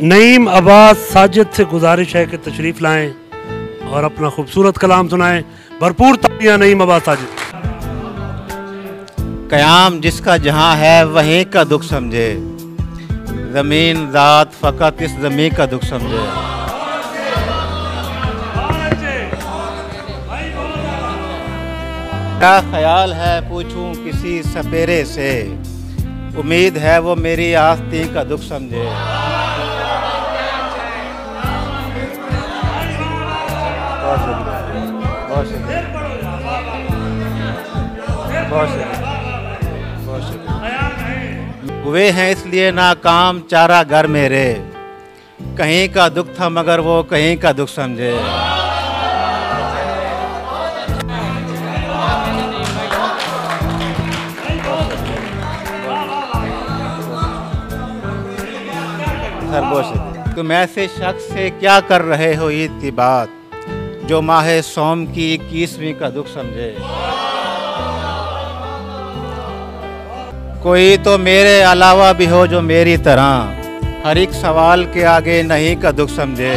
नईम अब्बास साजिद से गुजारिश है कि तशरीफ़ लाएं और अपना खूबसूरत कलाम सुनाएं। भरपूर तालियां नईम अब्बास साजिद। क़याम जिसका जहाँ है वहीं का दुख समझे, ज़मीन ज़ात फ़कत इस ज़मीन का दुख समझे। क्या ख्याल है पूछूं किसी सपेरे से, उम्मीद है वो मेरी आस्तीं का दुख समझे। हुए हैं इसलिए नाकाम चारा घर मेरे, कहीं का दुख था मगर वो कहीं का दुख समझे। तुम ऐसे शख्स से क्या कर रहे हो ईद की बात, जो माहे सोम की 21वीं का दुख समझे। कोई तो मेरे अलावा भी हो जो मेरी तरह, हर एक सवाल के आगे नहीं का दुख समझे।